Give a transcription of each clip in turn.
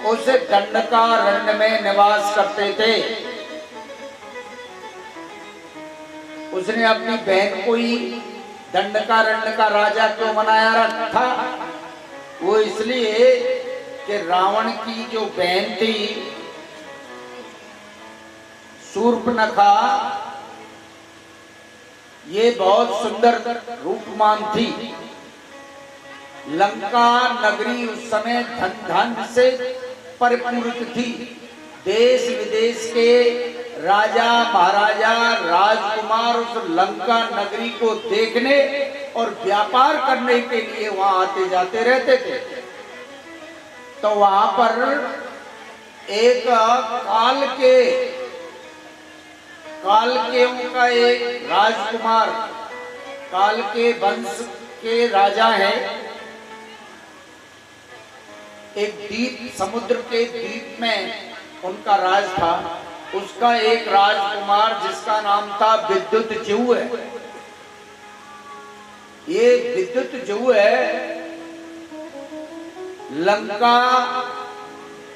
उस दंडकारण्य में निवास करते थे। उसने अपनी बहन को ही दंडकारण्य का राजा क्यों बनाया रखा? वो इसलिए कि रावण की जो बहन थी शूर्पणखा, ये बहुत सुंदर रूपमान थी। लंका नगरी उस समय धन धान्य से परिपूर्ण थी। देश विदेश के राजा महाराजा राजकुमार उस लंका नगरी को देखने और व्यापार करने के लिए वहां आते जाते रहते थे। तो वहां पर एक कालकेयों का एक राजकुमार, काल के वंश के राजा है। एक द्वीप, समुद्र के द्वीप में उनका राज था। उसका एक राजकुमार जिसका नाम था विद्युतजिह्व है। ये विद्युतजिह्व है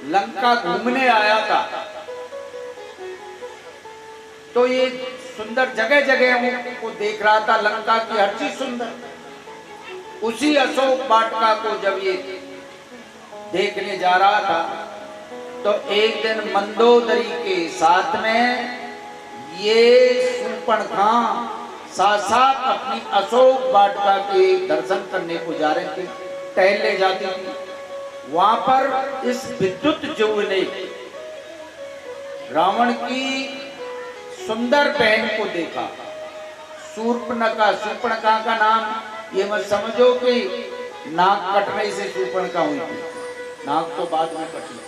लंका घूमने आया था। तो ये सुंदर जगह जगह को देख रहा था, लंका की हर चीज सुंदर। उसी अशोक वाटिका को जब ये देखने जा रहा था तो एक दिन मंदोदरी के साथ में ये शूर्पणखा साथ अपनी अशोक वाटिका के दर्शन करने को जा रहे थे, टहलने जाती थी। वहां पर इस विद्युतजिह्व ने रावण की सुंदर बहन को देखा, शूर्पणखा। शूर्पणखा का नाम ये मत समझो कि नाक कटने से शूर्पणखा हुई थी, नाक तो बाद में कटी।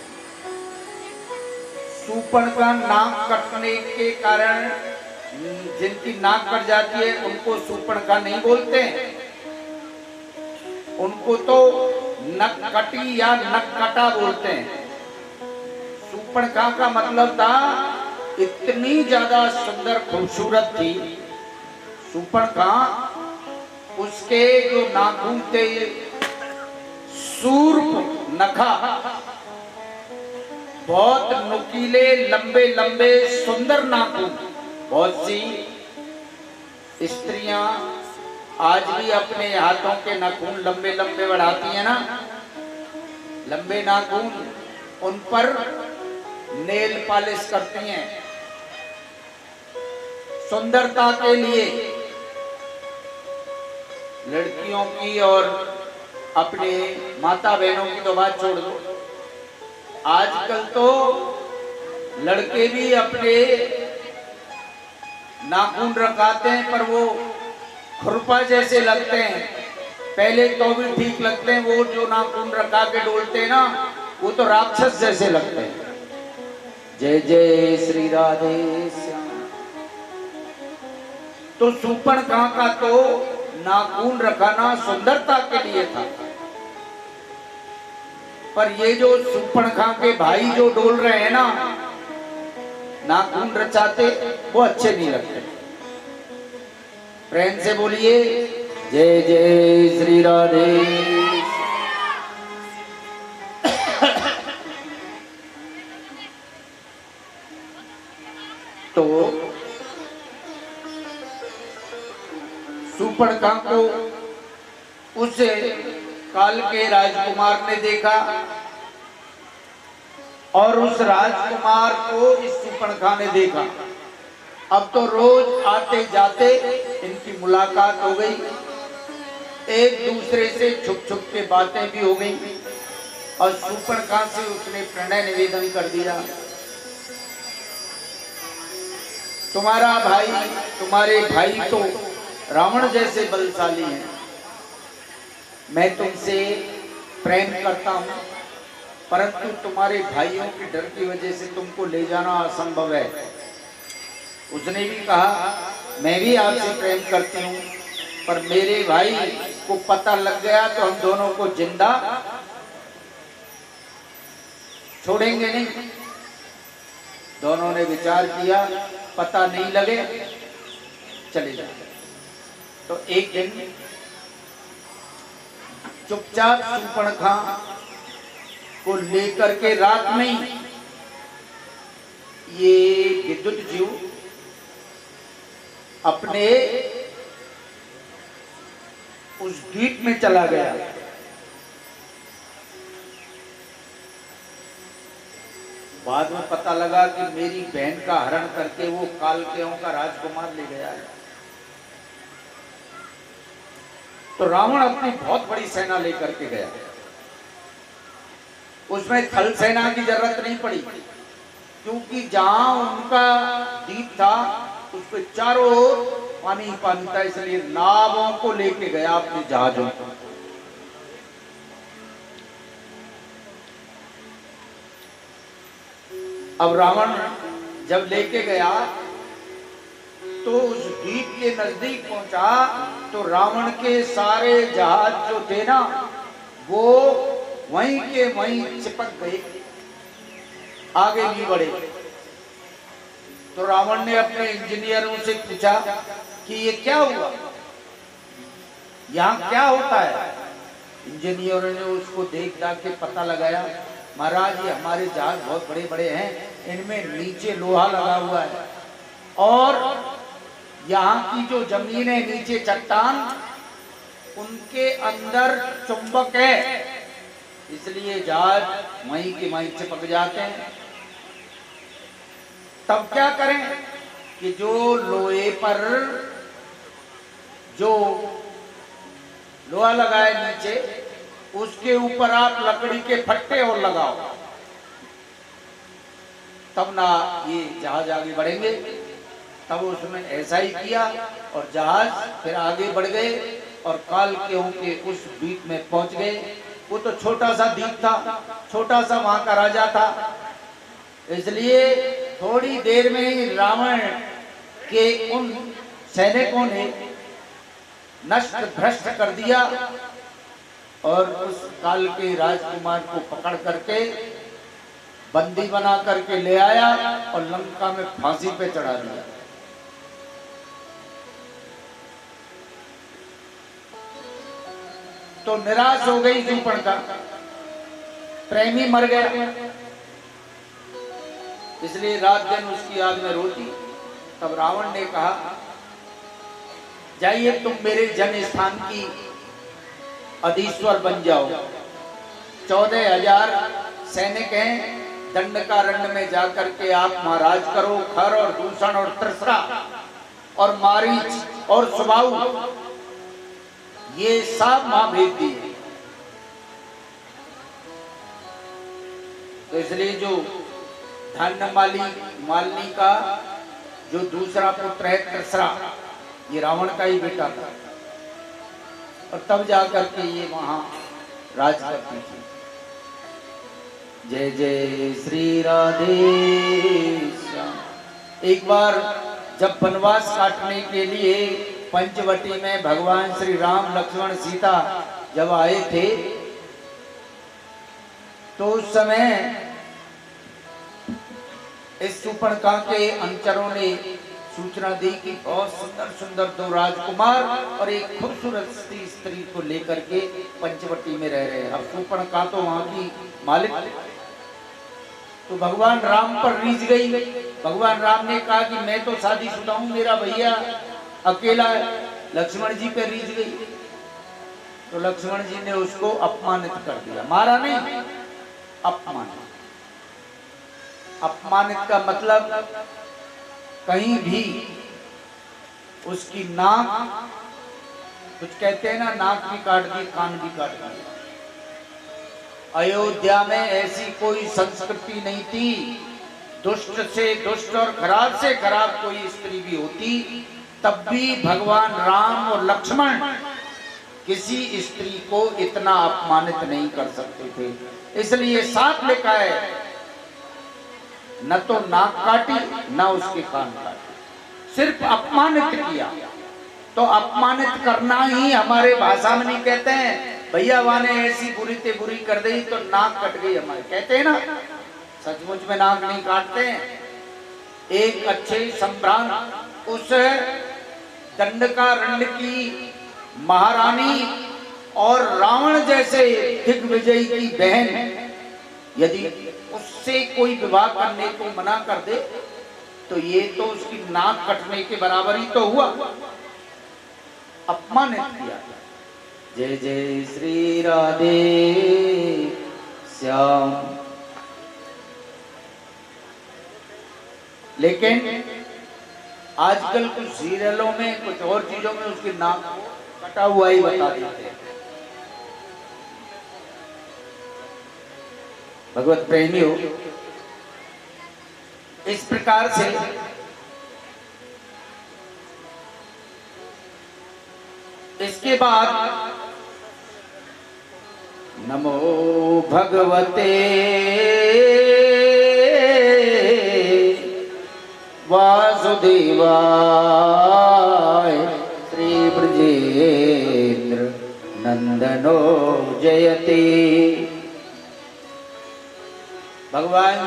शूर्पणखा नाक कटने के कारण, जिनकी नाक कट जाती है उनको शूर्पणखा नहीं बोलते, उनको तो नक कटी या नक कटा बोलते हैं। शूर्पणखा का मतलब था इतनी ज्यादा सुंदर खूबसूरत थी शूर्पणखा। उसके जो नाखून थे शूर्पणखा, बहुत नुकीले लंबे लंबे सुंदर नाखून। बहुत सी स्त्रियां आज भी अपने हाथों के नाखून लंबे लंबे बढ़ाती हैं ना, लंबे नाखून, उन पर नेल पॉलिश करती हैं सुंदरता के लिए। लड़कियों की और अपने माता बहनों की तो बात छोड़ दो, आजकल तो लड़के भी अपने नाखून रखाते हैं पर वो खुरपा जैसे लगते हैं। पहले तो भी ठीक लगते हैं, वो जो नाखून रखा के डोलते हैं ना, वो तो राक्षस जैसे लगते हैं। जय जय श्री राधे श्याम। तो शूर्पणखा का तो नाखून रखाना सुंदरता के लिए था, पर ये जो शूर्पणखा के भाई जो डोल रहे हैं ना, नाखून रचाते, वो अच्छे नहीं लगते। प्रेम से बोलिए जय जय श्री राधे। तो शूर्पणखा को उस काल के राजकुमार ने देखा और उस राजकुमार को इस शूर्पणखा ने देखा। अब तो रोज आते जाते इनकी मुलाकात हो गई, एक दूसरे से छुप छुप के बातें भी हो गई और शूर्पणखा से उसने प्रणय निवेदन कर दिया। तुम्हारे भाई तो रावण जैसे बलशाली हैं, मैं तुमसे प्रेम करता हूं, परंतु तुम्हारे भाइयों के डर की वजह से तुमको ले जाना असंभव है। उसने भी कहा मैं भी आपसे प्रेम करती हूँ, पर मेरे भाई को पता लग गया तो हम दोनों को जिंदा छोड़ेंगे नहीं। दोनों ने विचार किया, पता नहीं लगे चले जाए। तो एक दिन चुपचाप शूर्पणखा को लेकर के रात में ही ये विद्युत जीव अपने उस द्वीप में चला गया। बाद में पता लगा कि मेरी बहन का हरण करके वो कालकेयों का राजकुमार ले गया है। तो रावण अपनी बहुत बड़ी सेना लेकर के गया। उसमें थल सेना की जरूरत नहीं पड़ी, क्योंकि जहां उनका द्वीप था उस पर चारों ओर पानी पानी था, इसलिए नावों को लेके गया अपने जहाजों को। अब रावण जब लेके गया तो उस द्वीप के नजदीक पहुंचा तो रावण के सारे जहाज जो थे ना वो वहीं के वहीं चिपक गए, आगे नहीं बढ़े। तो रावण ने अपने इंजीनियरों से पूछा कि ये क्या हुआ, यहाँ क्या होता है। इंजीनियरों ने उसको देख दाख के पता लगाया, महाराज ये हमारे जहाज बहुत बड़े बड़े हैं, इनमें नीचे लोहा लगा हुआ है और यहाँ की जो जमीन है नीचे चट्टान उनके अंदर चुंबक है, इसलिए जहाज वहीं के वहीं चिपक जाते हैं। तब क्या करें कि जो लोहे पर जो लोहा लगाए नीचे उसके ऊपर आप लकड़ी के फट्टे और लगाओ, तब ना ये जहाज आगे बढ़ेंगे। तब उसने ऐसा ही किया और जहाज फिर आगे बढ़ गए और कालकेयों के उस द्वीप में पहुंच गए। वो तो छोटा सा द्वीप था, छोटा सा वहां का राजा था, इसलिए थोड़ी देर में ही रावण के उन सैनिकों ने नष्ट भ्रष्ट कर दिया और उस काल के राजकुमार को पकड़ करके बंदी बना करके ले आया और लंका में फांसी पे चढ़ा दिया। तो निराश हो गई शूर्पणखा, प्रेमी मर गया, इसलिए रात दिन उसकी याद में रोती। तब रावण ने कहा जाइए तुम मेरे जन्म स्थान की अधीश्वर बन जाओ। 14,000 सैनिक हैं, दंडकारण्य में जाकर के आप महाराज करो। खर और दूषण और त्रिसरा और मारीच और सुबाहु ये सब मां भेज दिए। तो इसलिए जो मालिनी का जो दूसरा पुत्र है त्रिसरा, ये रावण का ही बेटा था और तब जाकर के ये वहां राज करती थी। जय जय श्री राधे श्याम। एक बार जब वनवास काटने के लिए पंचवटी में भगवान श्री राम लक्ष्मण सीता जब आए थे तो उस समय इस शूर्पणखा के अनुचरों ने सूचना दी कि बहुत सुंदर सुंदर 2 राजकुमार और एक खूबसूरत स्त्री को लेकर के पंचवटी में रह रहे हैं। अब शूर्पणखा तो वहां की मालिक, तो भगवान राम पर रीझ गई। भगवान राम ने कहा कि मैं तो शादीशुदा हूं, मेरा भैया अकेला है। लक्ष्मण जी पे रीझ गई तो लक्ष्मण जी ने उसको अपमानित कर दिया, मारा नहीं, अपमानित। अपमानित का मतलब कहीं भी उसकी नाक, कुछ कहते हैं ना, नाक भी काट दी, कान भी काट दिया। अयोध्या में ऐसी कोई संस्कृति नहीं थी, दुष्ट से दुष्ट और खराब से खराब कोई स्त्री भी होती तब भी भगवान राम और लक्ष्मण किसी स्त्री को इतना अपमानित नहीं कर सकते थे। इसलिए साथ लिखा है न तो नाक काटी न उसके कान काटे, सिर्फ अपमानित किया। तो अपमानित करना ही हमारे भाषा में नहीं कहते हैं भैया वहां ने ऐसी बुरी ते बुरी कर दी तो नाक कट गई, हमारे कहते हैं ना, सचमुच में नाक नहीं काटते हैं। एक अच्छे संभ्रांत उस दंडकारण्य की महारानी और रावण जैसे दिग्विजय की बहन यदि उससे कोई विवाह करने को मना कर दे तो ये तो उसकी नाक कटने के बराबर ही तो हुआ, अपमानित किया। जय जय श्री राधे श्याम। लेकिन आजकल कुछ सीरियलों में, कुछ और चीजों में उसकी नाक कटा हुआ ही बता देते हैं। भगवत प्रेमियों, इस प्रकार से इसके बाद नमो भगवते वासुदेवाय श्री ब्रजेंद्र नंदनो जयते। भगवान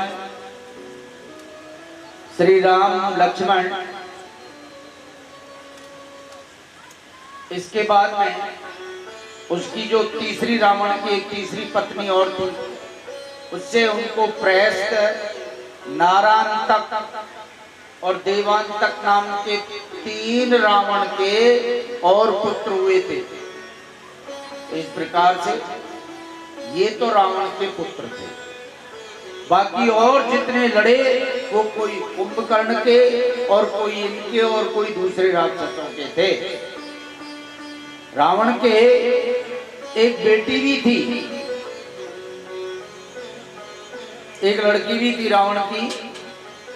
श्री राम लक्ष्मण इसके बाद में उसकी जो तीसरी, रावण की एक तीसरी पत्नी और थी, उससे उनको प्रहस्त, नारायण और देवांतक नाम के 3 रावण के और पुत्र हुए थे। इस प्रकार से ये तो रावण के पुत्र थे। बाकी और जितने लड़े वो कोई कुंभकर्ण के और कोई इनके और कोई दूसरे राक्षसों के थे। रावण के एक बेटी भी थी, एक लड़की भी थी रावण की,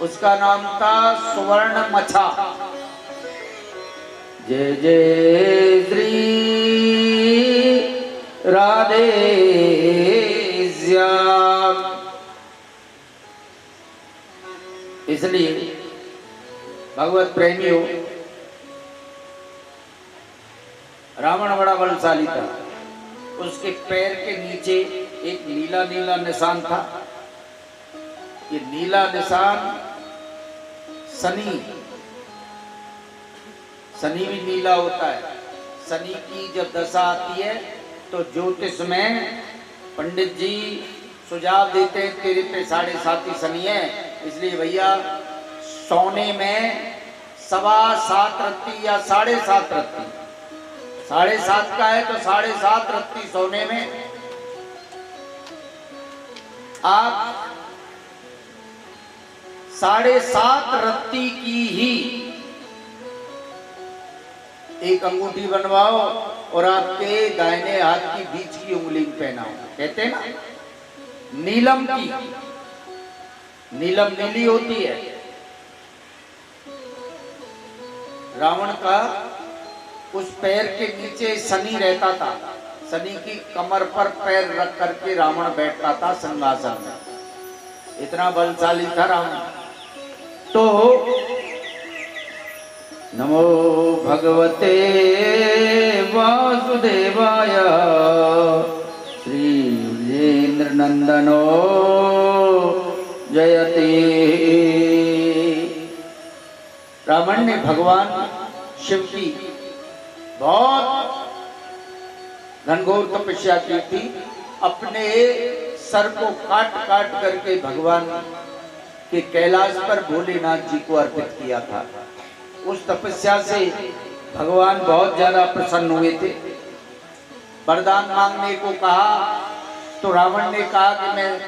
उसका नाम था सुवर्णमछा। जय जय श्री राधे श्याम। इसलिए भगवत प्रेमियों, रावण बड़ा बलशाली था। उसके पैर के नीचे एक नीला नीला निशान था। ये नीला निशान शनि भी नीला होता है। शनि की जब दशा आती है तो ज्योतिष में पंडित जी सुझाव देते हैं तेरे पे 7.5 शनि है, इसलिए भैया सोने में 7.25 रत्ती या 7.5 रत्ती, 7.5 का है तो 7.5 रत्ती सोने में आप 7.5 रत्ती की ही एक अंगूठी बनवाओ और आपके दाहिने हाथ की बीच की उंगली में पहनाओ। कहते हैं ना नीलम की, नीलम नीली होती है। रावण का उस पैर के नीचे शनि रहता था। शनि की कमर पर पैर रख करके रावण बैठता था सिंहासन में। इतना बलशाली था रावण। तो नमो भगवते वासुदेवाय श्री ब्रजेंद्र नंदनो जयते। रावण ने भगवान शिव की बहुत घनघोर तपस्या की थी। अपने सर को काट काट करके भगवान के कैलाश पर भोलेनाथ जी को अर्पित किया था। उस तपस्या से भगवान बहुत ज्यादा प्रसन्न हुए थे। वरदान मांगने को कहा तो रावण ने कहा कि मैं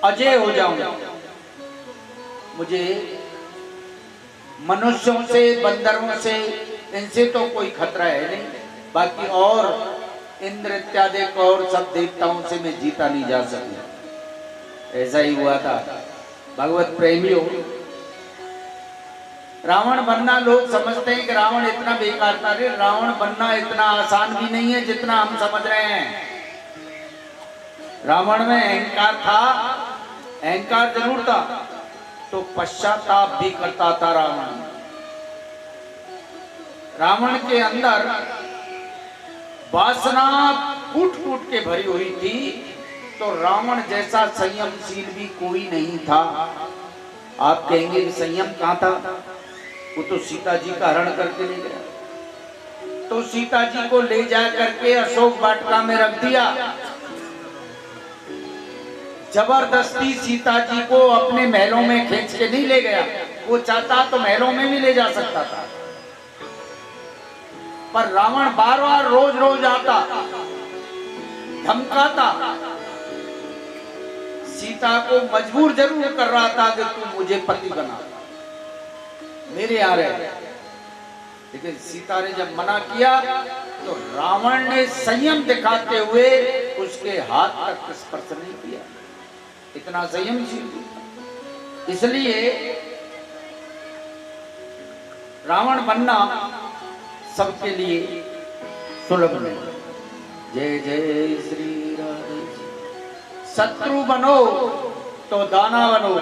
अजय हो जाऊंगा, मुझे मनुष्यों से, बंदरों से, इनसे तो कोई खतरा है नहीं, बाकी और इंद्र इत्यादि और सब देवताओं से मैं जीता नहीं जा सकता। ऐसा ही हुआ था। भगवत प्रेमियों, रावण बनना लोग समझते हैं कि रावण इतना बेकार था। रे रावण बनना इतना आसान भी नहीं है जितना हम समझ रहे हैं। रावण में अहंकार था, अहंकार जरूर था, तो पश्चाताप भी करता था रावण। रावण के अंदर वासना कूट कूट के भरी हुई थी। तो रावण जैसा संयमशील भी कोई नहीं था। आप कहेंगे कि संयम कहां था? वो तो सीता जी का हरण करके ले गया। तो सीता जी को ले जा करके अशोक वाटिका में रख दिया। जबरदस्ती सीता जी को अपने महलों में खींच के नहीं ले गया। वो चाहता तो महलों में भी ले जा सकता था, पर रावण बार बार रोज रोज आता, धमकाता, सीता को मजबूर जरूर कर रहा था कि तू मुझे पति बना, मेरे यहाँ रह। लेकिन सीता ने जब मना किया तो रावण ने संयम दिखाते हुए उसके हाथ तक स्पर्श नहीं किया। इतना संयमशील। इसलिए रावण बनना सबके लिए सुलभ नहीं। जय जय श्री राधे। शत्रु बनो तो दाना बनो,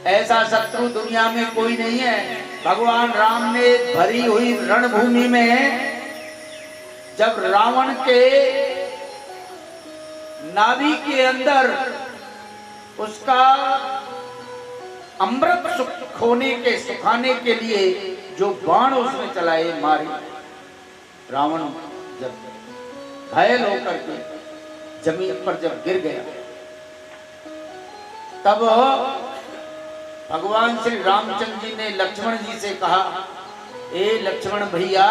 ऐसा शत्रु दुनिया में कोई नहीं है। भगवान राम ने भरी हुई रणभूमि में जब रावण के नाभि के अंदर उसका अमृत खोने के सुखाने के लिए जो बाण उसने चलाए मारे, रावण जब घायल होकर के जमीन पर जब गिर गया, तब भगवान श्री रामचंद्र जी ने लक्ष्मण जी से कहा, ए लक्ष्मण भैया,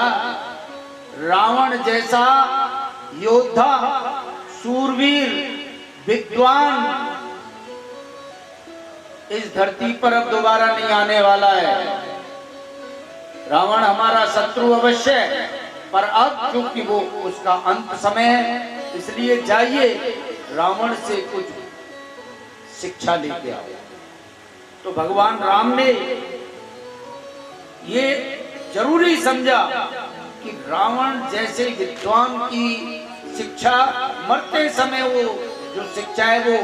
रावण जैसा योद्धा, सूरवीर, विद्वान इस धरती पर अब दोबारा नहीं आने वाला है। रावण हमारा शत्रु अवश्य है, पर अब क्योंकि वो उसका अंत समय है, इसलिए जाइए रावण से कुछ शिक्षा लेके आओ। तो भगवान राम ने ये जरूरी समझा कि रावण जैसे विद्वान की शिक्षा मरते समय वो जो शिक्षा है वो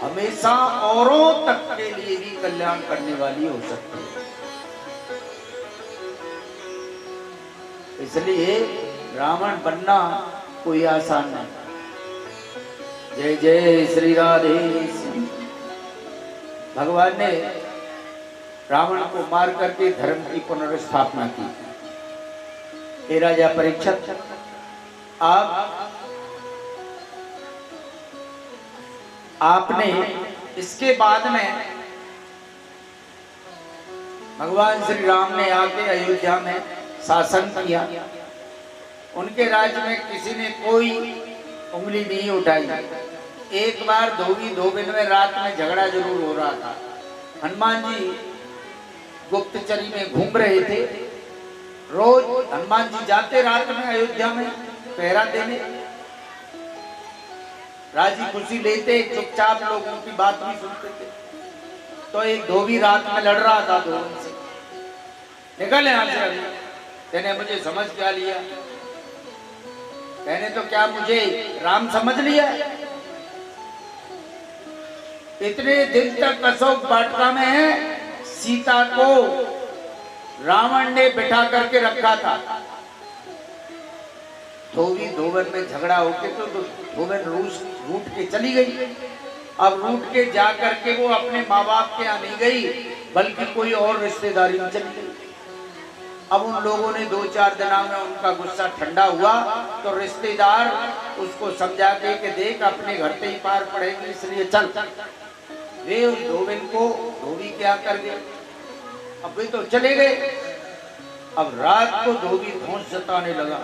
हमेशा औरों तक के लिए भी कल्याण करने वाली हो सकती है। इसलिए रावण बनना कोई आसान नहीं। जय जय श्री राधे। भगवान ने रावण को मार करके धर्म की पुनर्स्थापना की। हे राजा परीक्षित, आपने इसके बाद में भगवान श्री राम ने आके अयोध्या में शासन किया। उनके राज्य में किसी ने कोई उंगली नहीं उठाई। एक बार धोबी में रात में झगड़ा जरूर हो रहा था। हनुमान जी गुप्तचरी में घूम रहे थे। रोज हनुमान जी जाते रात में अयोध्या में पहरा देने, राजी खुशी लेते, चुपचाप लोगों की बात भी सुनते थे। तो एक धोबी रात में लड़ रहा था धोबी से, निकल यहाँ से अभी। कहने मुझे समझ क्या लिया? कहने तो क्या मुझे राम समझ लिया? इतने दिन तक अशोक वाटिका में सीता को रावण ने बिठा करके रखा था। धोबी धोबन में झगड़ा होके तो धोबन रूठ के चली गई। अब रूठ के जा करके वो अपने माँ बाप के यहाँ नहीं गई, बल्कि कोई और रिश्तेदारी में चली गई। अब उन लोगों ने 2-4 दिनों में उनका गुस्सा ठंडा हुआ तो रिश्तेदार उसको समझा के कि देख अपने घर से ही पार पड़ेगी, इसलिए चल। वे उस धोबी क्या कर गए? अब वे तो चले गए। अब रात को धोबी धौंस जताने लगा,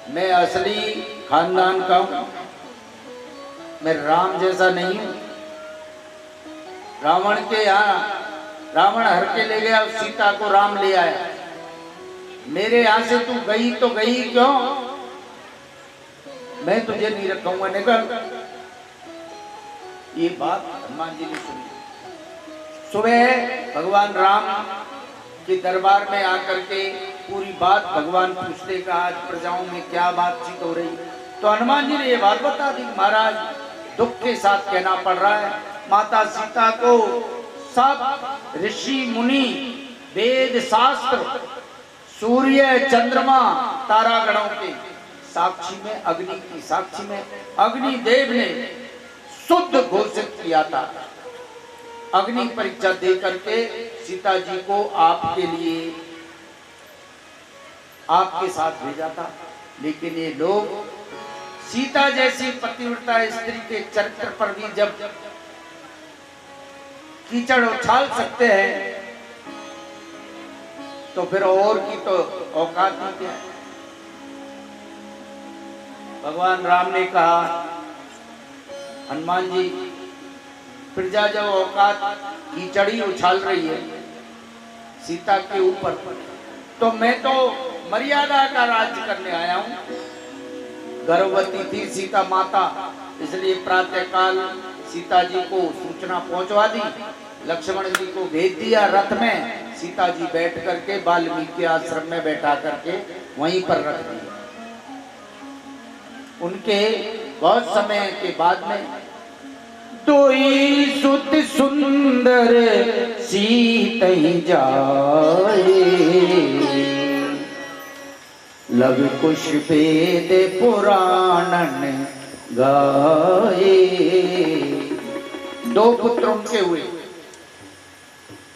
मैं असली खानदान का हूं, मैं राम जैसा नहीं हूं। रावण के यहाँ रावण हर के ले गया, सीता को राम ले आया। मेरे यहाँ से तू गई तो गई क्यों? मैं तुझे नहीं रखूंगा, निकल। ये बात हनुमान जी ने सुनी। सुबह भगवान राम के दरबार में आकर के पूरी बात भगवान पूछते का आज प्रजाओं में क्या बातचीत हो रही। तो हनुमान जी ने ये बात बता दी, महाराज दुख के साथ कहना पड़ रहा है, माता सीता को सब ऋषि मुनि, वेद शास्त्र, सूर्य चंद्रमा तारागणों के साक्षी में, अग्नि की साक्षी में अग्निदेव ने शुद्ध घोषित किया था। अग्नि परीक्षा दे करके सीता जी को आपके लिए आपके साथ भेजा था। लेकिन ये लोग सीता जैसी पतिव्रता स्त्री के चरित्र पर भी जब कीचड़ उछाल सकते हैं तो फिर और की तो औकात ही क्या है। भगवान राम ने कहा, हनुमान जी प्रजा जब औकात कीचड़ी उछाल रही है सीता के ऊपर, तो मैं तो मर्यादा का राज्य करने आया हूं। गर्भवती थी सीता माता, इसलिए प्रातःकाल सीता जी को सूचना पहुंचवा दी, लक्ष्मण जी को भेज दिया रथ में, सीता जी बैठ करके वाल्मीकि आश्रम में बैठा करके वहीं पर रख दिया। उनके बहुत समय के बाद में तोई सुत सुंदर सीतई जाए, लव कुश वेद पुराणन गाए। दो पुत्र उनके हुए,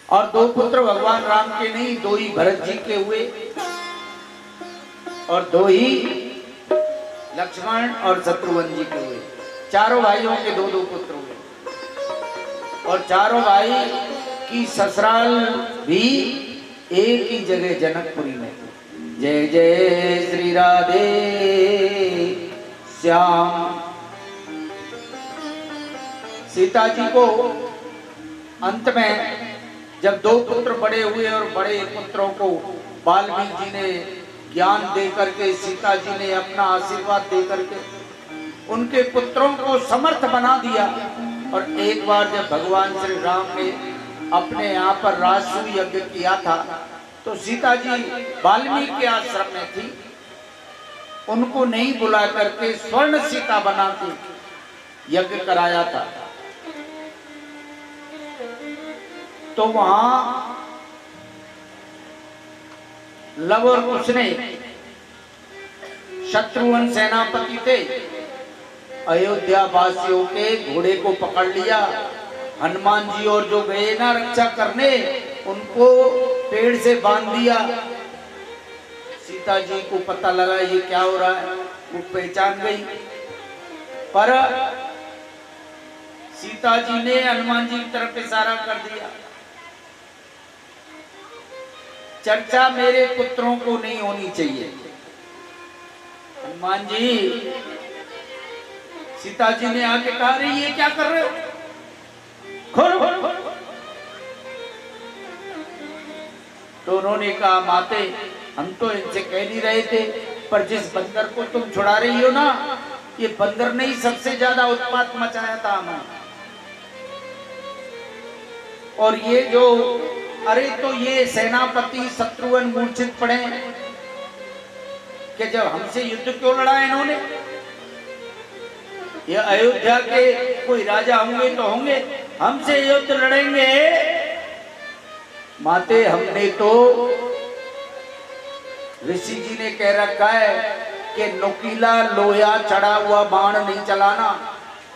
और दो पुत्र भगवान राम के नहीं, दो ही भरत जी के हुए और दो ही लक्ष्मण और शत्रुघ्न जी के हुए। चारों भाइयों के दो दो पुत्र हुए, और चारों भाई की ससुराल भी एक ही जगह जनकपुरी में। जय जय श्री राधे श्याम। सीता जी को अंत में जब दो पुत्र बड़े हुए और बड़े पुत्रों को वाल्मीकि जी ने ज्ञान दे करके, सीता जी ने अपना आशीर्वाद दे करके उनके पुत्रों को समर्थ बना दिया। और एक बार जब भगवान श्री राम ने अपने यहाँ पर राजसूय यज्ञ किया था तो सीता जी वाल्मीकि आश्रम में थी, उनको नहीं बुला करके स्वर्ण सीता बना के यज्ञ कराया था। तो वहां लव और कुश ने, शत्रुघ्न सेनापति थे, अयोध्या वासियों के घोड़े को पकड़ लिया। हनुमान जी और जो गए ना रक्षा करने, उनको पेड़ से बांध दिया। सीता जी को पता लगा ये क्या हो रहा है, वो पहचान गई, पर सीता जी ने हनुमान जी की तरफ इशारा कर दिया, चर्चा मेरे पुत्रों को नहीं होनी चाहिए। हनुमान जी, सीता जी ने आके कहा, रही ये क्या कर रहे हो, खोलो। तो उन्होंने कहा, माते हम तो इनसे कह नहीं रहे थे, पर जिस बंदर को तुम छुड़ा रही हो ना, ये बंदर ने ही सबसे ज्यादा उत्पात मचाया था हमें। और ये जो, अरे तो ये सेनापति शत्रुघ्न मूर्छित पड़े कि जब हमसे युद्ध क्यों लड़ा इन्होंने। ये अयोध्या के कोई राजा होंगे तो होंगे, हमसे युद्ध लड़ेंगे। माते हमने तो, ऋषि जी ने कह रखा है कि नुकीला लोया चढ़ा हुआ बाण नहीं चलाना,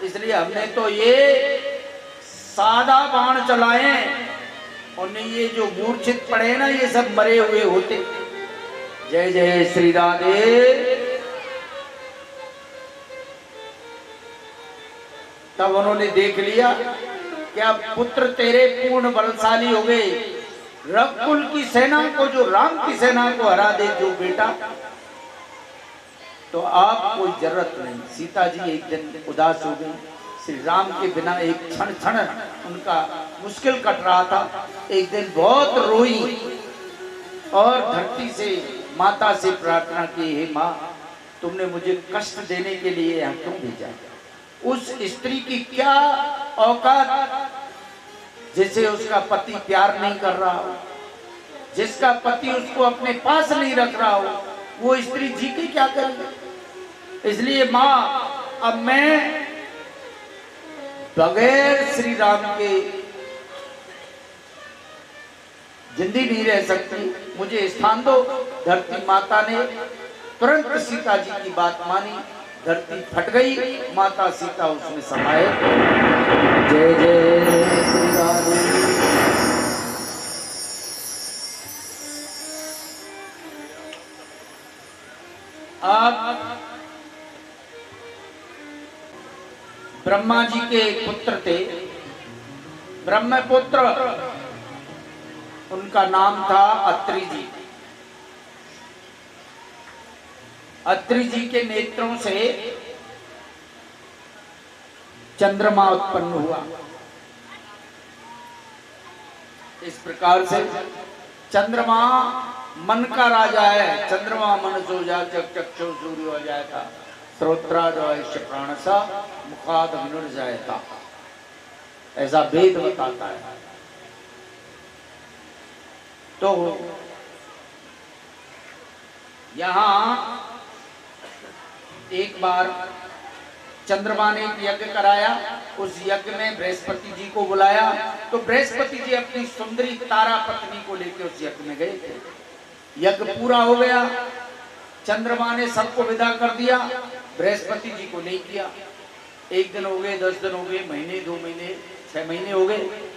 इसलिए हमने तो ये सादा बाण चलाए, और ये जो मूर्छित पड़े ना ये सब मरे हुए होते। जय जय श्री राधे। तब उन्होंने देख लिया क्या पुत्र तेरे पूर्ण बलशाली हो गए, रघुकुल की सेना को, जो राम की सेना को हरा दे जो बेटा, तो आप कोई जरूरत नहीं। सीता जी एक दिन उदास हो गई, श्री राम के बिना एक क्षण क्षण उनका मुश्किल कट रहा था। एक दिन बहुत रोई और धरती से, माता से प्रार्थना की, हे माँ तुमने मुझे कष्ट देने के लिए यहाँ क्यों भेजा। उस स्त्री की क्या औकात जिसे उसका पति प्यार नहीं कर रहा हो, जिसका पति उसको अपने पास नहीं रख रहा हो, वो स्त्री जी के क्या करेगी। इसलिए माँ, अब मैं बगैर श्री राम के जिंदगी नहीं रह सकती, मुझे स्थान दो। धरती माता ने तुरंत सीता जी की बात मानी, धरती फट गई, माता सीता उसमें समाये। जय जय श्री राधे। अब ब्रह्मा जी के पुत्र थे, ब्रह्मपुत्र, उनका नाम था अत्रि जी। अत्रि जी के नेत्रों से चंद्रमा उत्पन्न हुआ। इस प्रकार से चंद्रमा मन का राजा है। चंद्रमा मन सो जा चक्षु सूर्य हो जाएगा, श्रोत्राद प्राणसा मुखाद जाएगा, ऐसा वेद बताता है। तो यहां एक बार चंद्रमा ने एक यज्ञ कराया, उस यज्ञ में बृहस्पति जी को बुलाया, तो बृहस्पति जी अपनी सुंदरी तारा पत्नी को लेकर उस यज्ञ में गए थे। यज्ञ पूरा हो गया, चंद्रमा ने सबको विदा कर दिया, बृहस्पति जी को नहीं किया। 1 दिन हो गए, 10 दिन हो गए, महीने, 2 महीने, 6 महीने हो गए।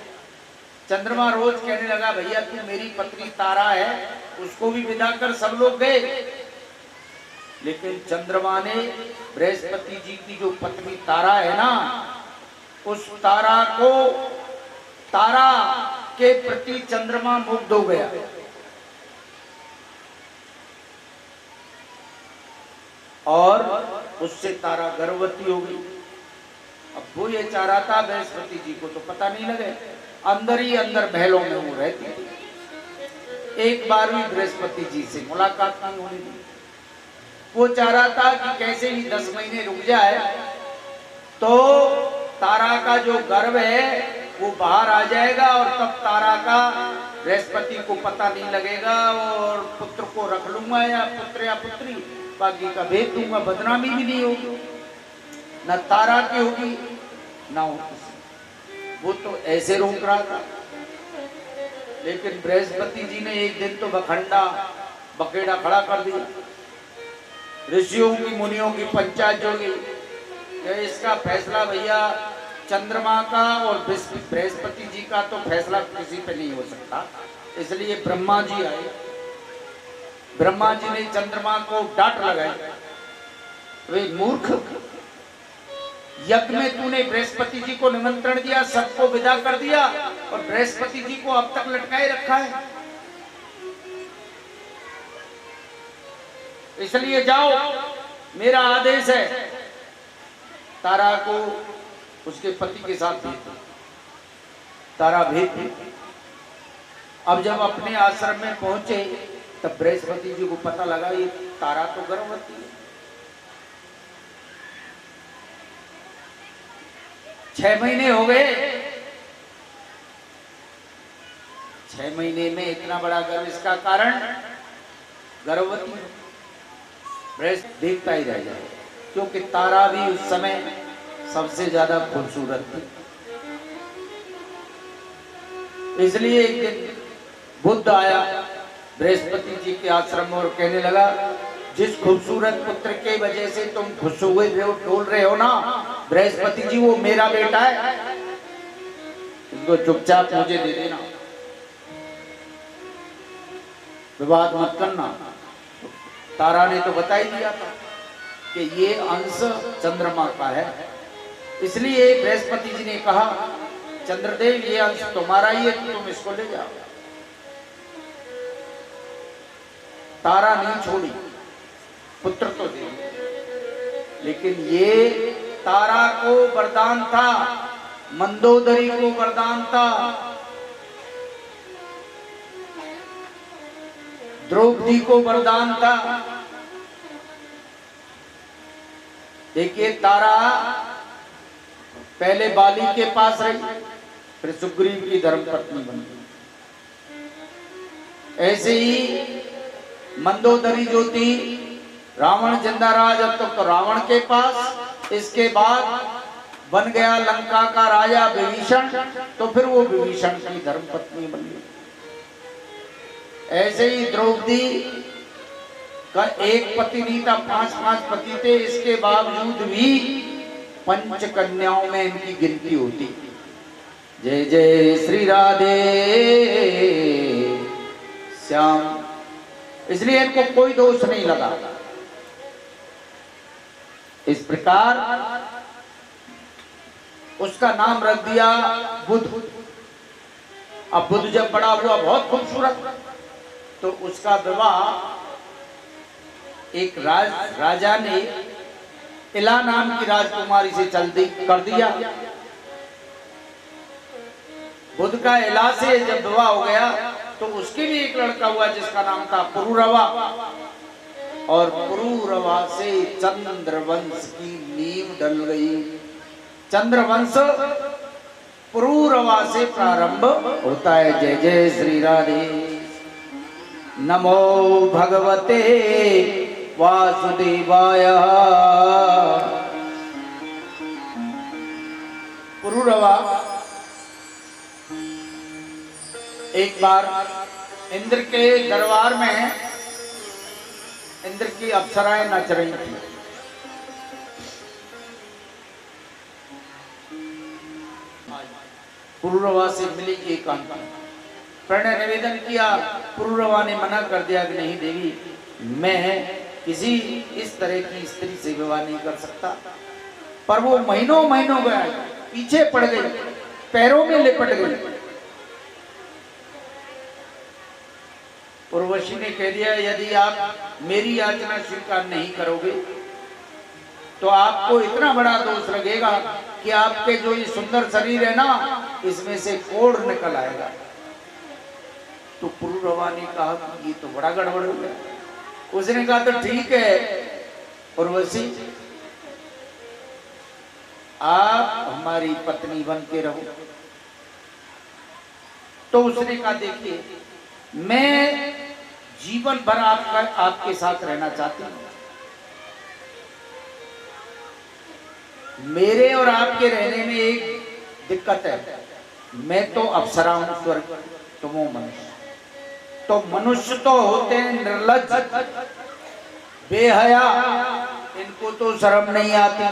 चंद्रमा रोज कहने लगा, भैया तू मेरी पत्नी तारा है, उसको भी विदा कर। सब लोग गए, लेकिन चंद्रमा ने बृहस्पति जी की जो पत्नी तारा है ना, उस तारा को, तारा के प्रति चंद्रमा मुग्ध हो गया। और उससे तारा गर्भवती हो गई। अब वो ये चाह रहा था बृहस्पति जी को तो पता नहीं लगे, अंदर ही अंदर महलों में वो रहती थी। एक बार भी बृहस्पति जी से मुलाकात नहीं होने दी। वो चाह रहा था कि कैसे भी 10 महीने रुक जाए तो तारा का जो गर्भ है वो बाहर आ जाएगा, और तब तारा का बृहस्पति को पता नहीं लगेगा, और पुत्र को रख लूंगा, या पुत्र या पुत्री, बाकी का भेज दूंगा, बदनामी भी नहीं होगी, न तारा की होगी ना होगी। वो तो ऐसे रोक रहा था। लेकिन बृहस्पति जी ने एक दिन तो बखंडा बकेड़ा खड़ा कर दिया। ऋषियों की मुनियों की पंचायत जोड़ी, इसका फैसला भैया चंद्रमा का और बृहस्पति जी का तो फैसला किसी पे नहीं हो सकता। इसलिए ब्रह्मा जी आए। ब्रह्मा जी ने चंद्रमा को डांट लगाई, वे मूर्ख, यज्ञ में तूने बृहस्पति जी को निमंत्रण दिया, सबको विदा कर दिया, और बृहस्पति जी को अब तक लटकाए रखा है। इसलिए जाओ, मेरा आदेश है, तारा को उसके पति के साथ भेज दो। तारा भेज दी। अब जब अपने आश्रम में पहुंचे तब बृहस्पति जी को पता लगा ये तारा तो गर्भवती है। 6 महीने हो गए। 6 महीने में इतना बड़ा गर्भ, इसका कारण गर्भवती। बृहस्पति देखता ही रह जाए, क्योंकि तारा भी उस समय सबसे ज्यादा खूबसूरत थी। इसलिए एक दिन बुद्ध आया बृहस्पति जी के आश्रम में और कहने लगा, जिस खूबसूरत पुत्र के वजह से तुम खुश हुए डोल रहे हो ना बृहस्पति जी, वो मेरा बेटा है, इसको चुपचाप मुझे दे देना, विवाद मत करना। तारा ने तो बता ही दिया था कि ये अंश चंद्रमा का है। इसलिए बृहस्पति जी ने कहा, चंद्रदेव ये अंश तुम्हारा ही है, तुम इसको ले जाओ। तारा नहीं छोड़ी, पुत्र तो दे, लेकिन ये तारा को वरदान था, मंदोदरी को वरदान था, द्रौपदी को वरदान था। देखिए, तारा पहले बाली के पास रही, फिर सुग्रीव की धर्मपत्नी बन गई। ऐसे ही मंदोदरी जो थी, रावण जिंदा रहा जब तक तो रावण के पास, इसके बाद बन गया लंका का राजा विभीषण, तो फिर वो विभीषण की धर्मपत्नी बन गई। ऐसे ही द्रौपदी का एक पति नहीं था, 5 पति थे, इसके बावजूद भी 5 कन्याओं में इनकी गिनती होती। जय जय श्री राधे श्याम। इसलिए इनको कोई दोष नहीं लगा। इस प्रकार उसका नाम रख दिया बुध। अब बुध जब बड़ा हुआ बहुत खूबसूरत, तो उसका विवाह एक राजा ने इला नाम की राजकुमारी से कर दिया। बुध का इला से जब विवाह हो गया तो उसके भी एक लड़का हुआ जिसका नाम था पुरुरवा, और पुरुरवा से चंद्रवंश की नींव डल गई। चंद्रवंश पुरुरवा से प्रारंभ होता है। जय जय श्री राधे। नमो भगवते वासुदेवाय। पुरुरवा एक बार इंद्र के दरबार में इंद्र की अप्सराएं नाच रही थी। पुरुरवा से मिली एकांत, प्रणय निवेदन किया। पुरुरवा ने मना कर दिया कि नहीं देवी, मैं किसी इस तरह की स्त्री से विवाह नहीं कर सकता। पर वो महीनों महीनों गया, पीछे पड़ गई, पैरों में लिपट गई। उर्वशी ने कह दिया, यदि आप मेरी याचना स्वीकार नहीं करोगे तो आपको इतना बड़ा दोष लगेगा कि आपके जो ये सुंदर शरीर है ना, इसमें से कोढ़ निकल आएगा। तो पुरुरवा ने कहा कि ये तो बड़ा गड़बड़ हो गया। उसने कहा तो ठीक है उर्वशी, आप हमारी पत्नी बन के रहो। तो उसने कहा देखिए, मैं जीवन भर आपके साथ रहना चाहती हूं। मेरे और आपके रहने में एक दिक्कत है, मैं तो अप्सरा हूं स्वर्ग, तुम हो मनुष्य। तो मनुष्य तो होते हैं निर्लज्ज, बेहया, इनको तो शर्म नहीं आती।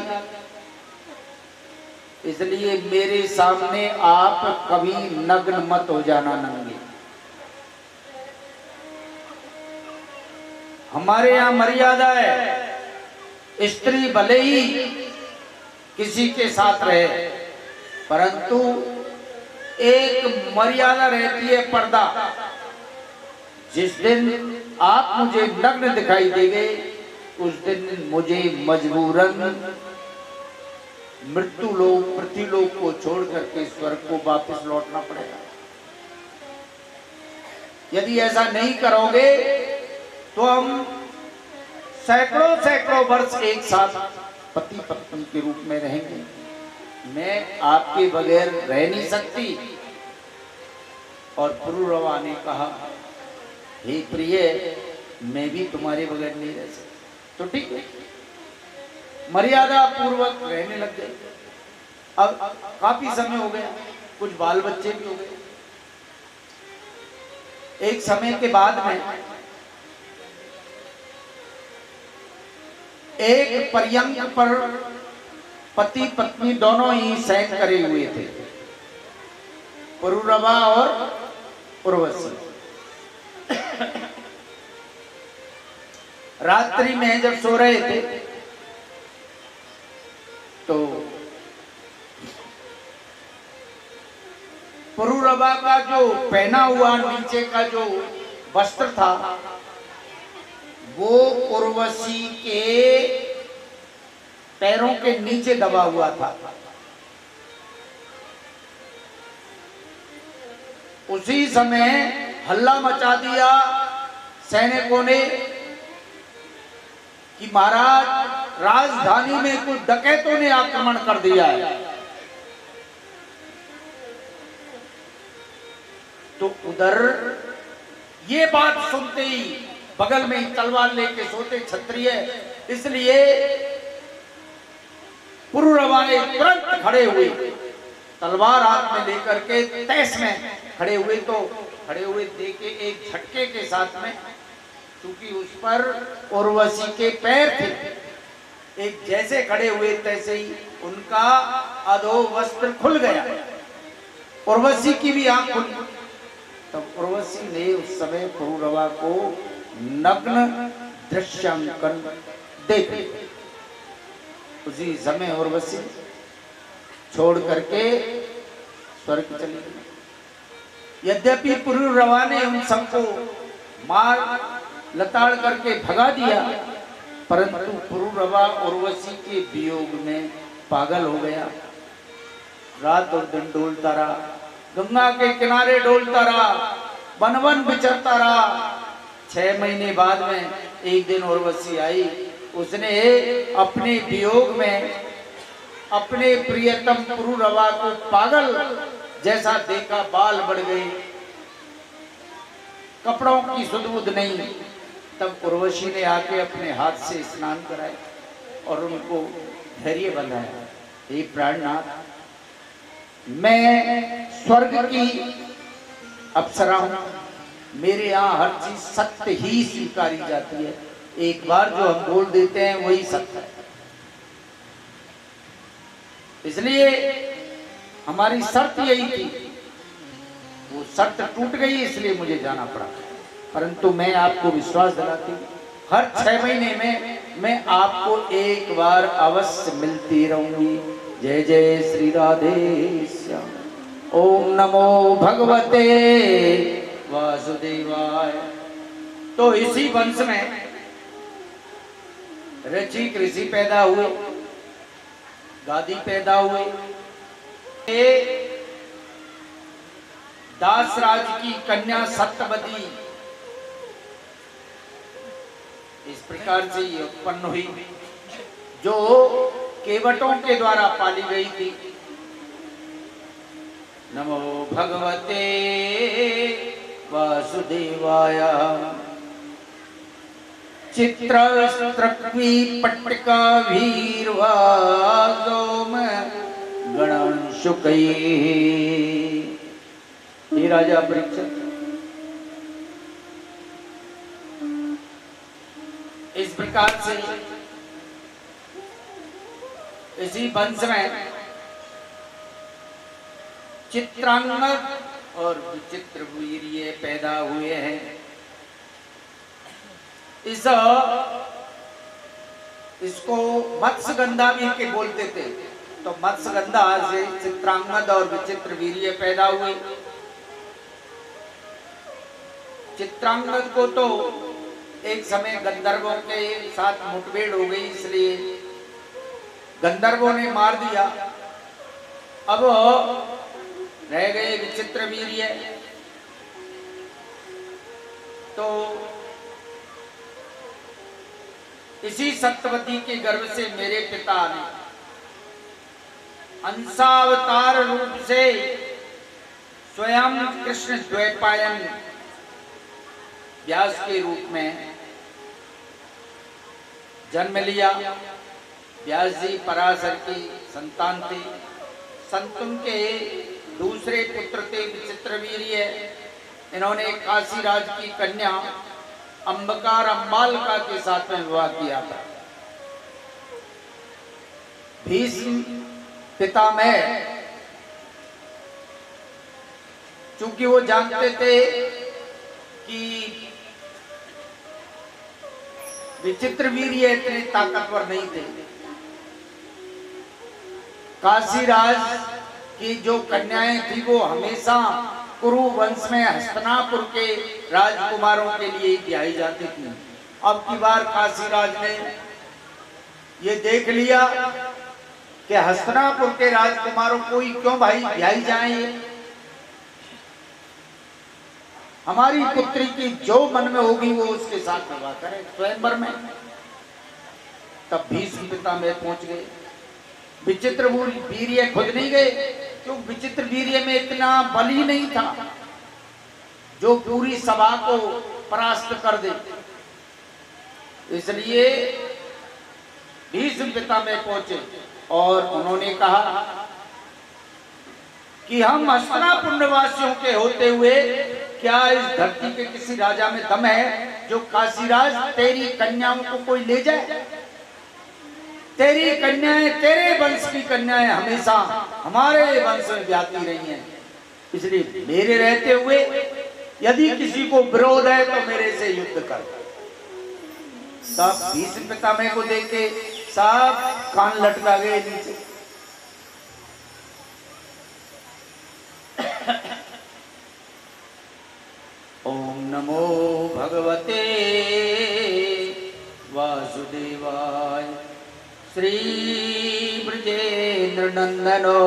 इसलिए मेरे सामने आप कभी नग्न मत हो जाना, नंगे। हमारे यहाँ मर्यादा है, स्त्री भले ही किसी के साथ रहे, परंतु एक मर्यादा रहती है, पर्दा। जिस दिन आप मुझे नग्न दिखाई देंगे, उस दिन मुझे मजबूरन मृत्यु लोक, पृथ्वीलोक को छोड़ करके स्वर्ग को वापस लौटना पड़ेगा। यदि ऐसा नहीं करोगे तो हम सैकड़ों सैकड़ों वर्ष एक साथ पति पत्नी के रूप में रहेंगे। मैं आपके बगैर रह नहीं सकती। और पुरुरवा ने कहा, हे प्रिय, मैं भी तुम्हारे बगैर नहीं रह सकती। तो ठीक है, मर्यादा पूर्वक रहने लग गए। अब काफी समय हो गया, कुछ बाल बच्चे भी हो गए। एक समय के बाद में एक पर्यंक पर पति पत्नी दोनों ही शयन करे हुए थे, पुरुरवा और उर्वशी। रात्रि में जब सो रहे थे तो पुरुरवा का जो पहना हुआ नीचे का जो वस्त्र था, वो उर्वशी के पैरों के नीचे दबा हुआ था। उसी समय हल्ला मचा दिया सैनिकों ने कि महाराज, राजधानी में कुछ डकैतों ने आक्रमण कर दिया है। तो उधर ये बात सुनते ही बगल में ही तलवार लेके सोते क्षत्रिय, इसलिए पुरुरवा ने तुरंत खड़े हुए, तलवार हाथ में लेकर के तैस में खड़े हुए। तो खड़े हुए देखे एक झटके के साथ में, क्योंकि उस पर उर्वशी के पैर थे, एक जैसे खड़े हुए तैसे ही उनका अधो वस्त्र खुल गया, उर्वशी की भी आंख खुली। तब उर्वशी ने उस समय पुरुरवा को नग्न दृश्यांकन देख। उसी समय उर्वशी छोड़ करके स्वर्ग चली गई। यद्यपि पुरुरवा ने उन सबको मार लताड़ करके भगा दिया, परंतु पुरुरवा उर्वशी के वियोग में पागल हो गया। रात और दिन डोलता रहा, गंगा के किनारे डोलता रहा, वन वन विचरता रहा। 6 महीने बाद में एक दिन उर्वशी आई। उसने अपने वियोग में अपने प्रियतम पुरुरवा को पागल जैसा देखा, बाल बढ़ गए, कपड़ों की सुध-बुध नहीं। तब उर्वशी ने आके अपने हाथ से स्नान कराए और उनको धैर्य बंधाया। हे प्राणनाथ, मैं स्वर्ग की अप्सरा हूं, मेरे यहाँ हर चीज सत्य ही स्वीकारी जाती है। एक बार जो हम बोल देते हैं वही सत्य है, इसलिए हमारी शर्त यही थी। वो शर्त टूट गई, इसलिए मुझे जाना पड़ा। परंतु मैं आपको विश्वास दिलाती हूँ, हर 6 महीने में मैं आपको एक बार अवश्य मिलती रहूंगी। जय जय श्री राधे श्याम। ओम नमो भगवते वासुदेवाय। तो इसी वंश में ऋषि ऋषि पैदा हुए, गादी पैदा हुए। दासराज की कन्या सत्यवती इस प्रकार से उत्पन्न हुई, जो केवटों के द्वारा पाली गई थी। नमो भगवते वासुदेवाय। चित्रस्त्रक्वी पट्टिका वीरवासोम गणंशुकै। ये राजा परीक्षित इस प्रकार से इसी वंश में चित्रांगद और विचित्र वीर्य पैदा हुए हैं। इसको मत्स्यगंधा भी के बोलते थे। तो मत्स्यगंधा से चित्रांगद और विचित्र वीर्य पैदा हुए। चित्रांगद को तो एक समय गंधर्वों के साथ मुठभेड़ हो गई, इसलिए गंधर्वों ने मार दिया। अब रह गए विचित्र वीर्य। तो इसी सत्यवती के गर्भ से मेरे पिता ने अंशावतार रूप से स्वयं कृष्ण द्वैपायन व्यास के रूप में जन्म लिया। व्यास जी पराशर की संतान थे। संतुन के दूसरे पुत्र थे विचित्रवीर्य। इन्होंने काशीराज की कन्या अंबकार अम्बालिका के साथ में विवाह किया था। भीष्म पितामह, चूंकि वो जानते थे कि विचित्रवीर्य इतने ताकतवर नहीं थे, काशीराज की जो कन्याएं थी वो हमेशा कुरु वंश में हस्तनापुर के राजकुमारों के लिए ब्याही जाती थी। अब की बार काशीराज ने ये देख लिया कि हस्तनापुर के राजकुमारों को ही क्यों भाई ब्याही जाएं, हमारी पुत्री की जो मन में होगी वो उसके साथ विवाह करें स्वयंवर में। तब भीष्म पितामह पहुंच गए। विचित्र वीर्य खुद नहीं गए, क्यों? विचित्र वीर्य में इतना बल ही नहीं था जो पूरी सभा को परास्त कर दे। इसलिए भीष्म पितामह पहुंचे और उन्होंने कहा कि हम हस्तनापुर निवासियों के होते हुए क्या इस धरती के किसी राजा में दम है जो काशीराज तेरी कन्याओं को कोई ले जाए? तेरी कन्याएं, तेरे वंश की कन्याएं हमेशा हमारे वंश में ब्याती रही हैं, इसलिए मेरे रहते हुए यदि किसी को विरोध है तो मेरे से युद्ध कर। तब भीष्म पितामह को देख के साफ कान लटका गए नीचे। नमो भगवते वासुदेवाय। श्री ब्रजेंद्र नंदनो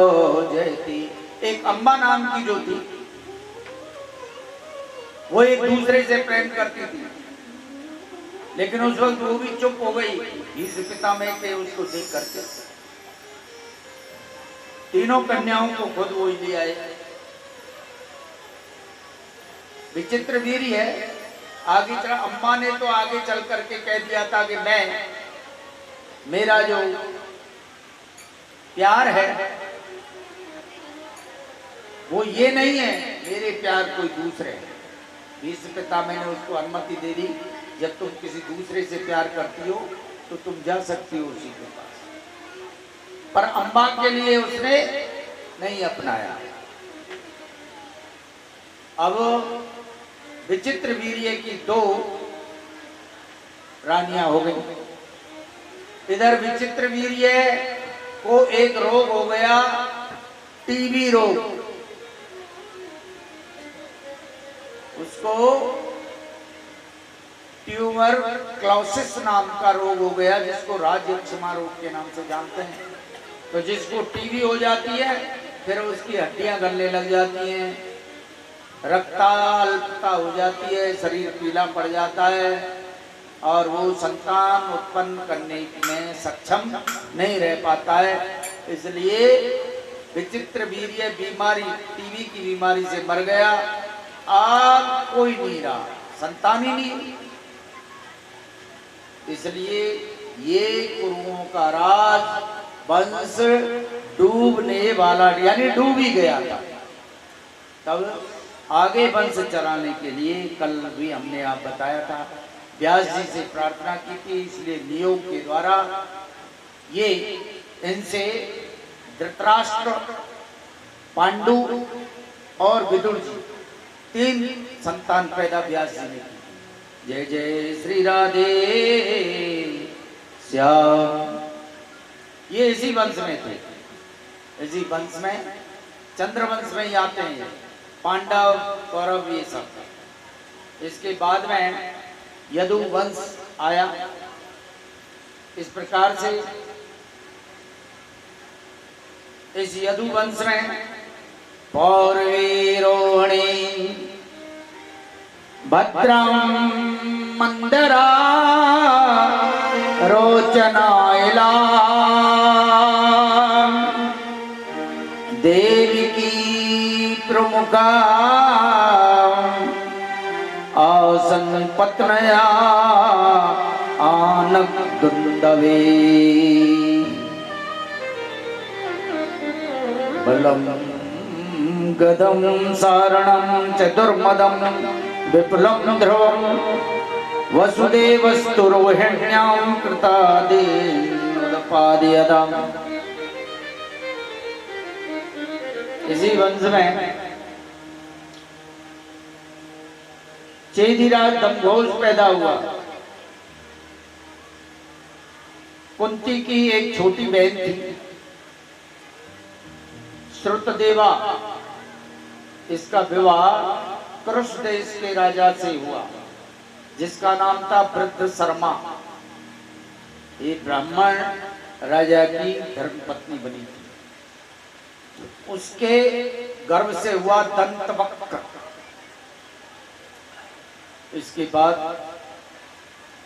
जयति। एक अम्बा नाम की जो थी, वो एक दूसरे से प्रेम करती थी, लेकिन उस वक्त वो भी चुप हो गई इस पितामह के उसको देख करके। तीनों कन्याओं को खुद वो ही ले आए। विचित्र वीर है। आगे चला, अम्मा ने तो आगे चल करके कह दिया था कि मेरा जो प्यार है वो ये नहीं है, मेरे प्यार कोई दूसरे है। इस पितामह ने उसको अनुमति दे दी, जब तुम किसी दूसरे से प्यार करती हो तो तुम जा सकती हो उसी के पास। पर अम्बा के लिए उसने नहीं अपनाया। अब विचित्र वीर्य की 2 रानियां हो गई। इधर विचित्र वीर्य को एक रोग हो गया, टीबी रोग। उसको ट्यूमर क्लोसिस नाम का रोग हो गया, जिसको राजयक्षमा रोग के नाम से जानते हैं। तो जिसको टीबी हो जाती है, फिर उसकी हड्डियां गलने लग जाती हैं, रक्ताल्पता हो जाती है, शरीर पीला पड़ जाता है और वो संतान उत्पन्न करने में सक्षम नहीं रह पाता है। इसलिए विचित्र वीर्य बीमारी, टीबी की बीमारी से मर गया। अब कोई नहीं रहा, संतान ही नहीं। इसलिए ये कुरुओं का राज वंश डूबने वाला, यानी डूब ही गया था। तब आगे वंश चलाने के लिए कल भी हमने आप बताया था, व्यास जी से प्रार्थना की थी। इसलिए नियोग के द्वारा ये इनसे धृतराष्ट्र, पांडु और विदुर जी 3 संतान पैदा व्यास जी ने की। जय जय श्री राधे श्याम। ये इसी वंश में थे, इसी वंश में, चंद्रवंश में ही आते हैं पांडव, कौरव, ये सब। इसके बाद में यदु वंश आया। इस प्रकार से इस यदु वंश में पौर्वीरोणी भद्रम मंदरा रोचनायला देवी की प्रमुखा आसन पत्नया आनक दुंदवे बलम गदम सारणम चतुर्मदम विपुलम ध्रुवम वसुदेवस्तुरोहिण्यां कृतादेपादयदाम। इसी वंश में चेदीराज दमघोष पैदा हुआ। कुंती की एक छोटी बहन थी श्रुतदेवा, इसका विवाह कृष्ण देश के राजा से हुआ, जिसका नाम था वृद्ध शर्मा। ये ब्राह्मण राजा की धर्मपत्नी बनी थी। उसके गर्भ से हुआ दंतवक्र। इसके बाद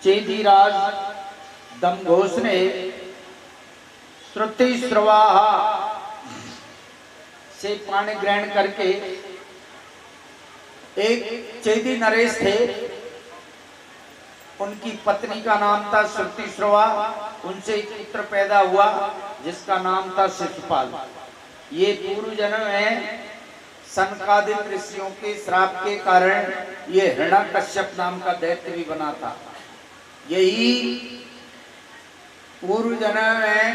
चेदीराज दमघोष ने श्रुतिश्रवाहा से पाणी ग्रहण करके, एक चेदी नरेश थे, उनकी पत्नी का नाम था श्रुतिश्रवा। उनसे एक पुत्र पैदा हुआ जिसका नाम था शिशुपाल। ये पूर्व जन्म में सनकादिक ऋषियों के श्राप के कारण ये हिरण्यकश्यप नाम का दैत्य भी बना था। यही पूर्व जन्म में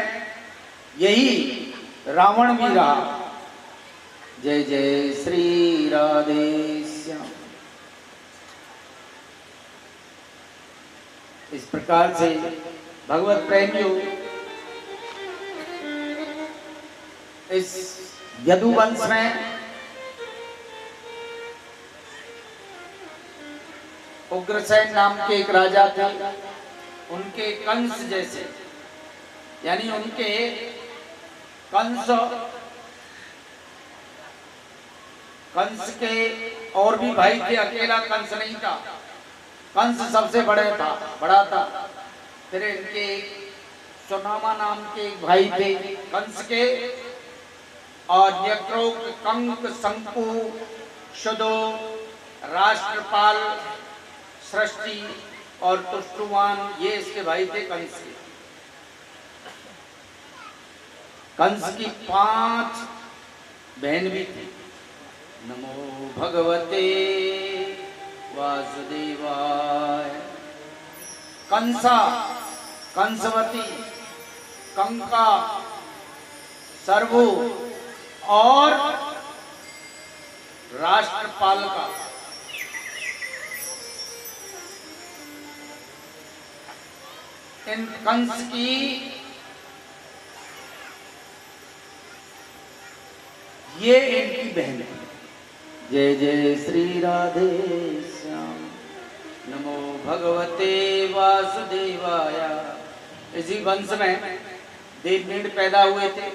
यही रावण भी रहा। जय जय श्री राधे श्याम। इस प्रकार से भगवत प्रेमियों, इस यदुवंश में उग्रसेन नाम के एक राजा थे, उनके कंस जैसे, यानी उनके कंस के और भी भाई थे, अकेला कंस नहीं था। कंस सबसे बड़ा था। फिर इनके सुनामा नाम के एक भाई थे कंस के, और न्यक्रोक, कंक, शंकु, शुदो, राष्ट्रपाल, सृष्टि और तुष्टुवान, ये इसके भाई थे कंस के। कंस की 5 बहन भी थी। नमो भगवते वासुदेवाय। कंसा, कंसवती, कंका, सर्वो और राष्ट्रपाल का। इन कंस की ये इनकी बहन है। जय जय श्री राधे श्याम। नमो भगवते वासुदेवाय। इसी वंश में देवनील पैदा हुए थे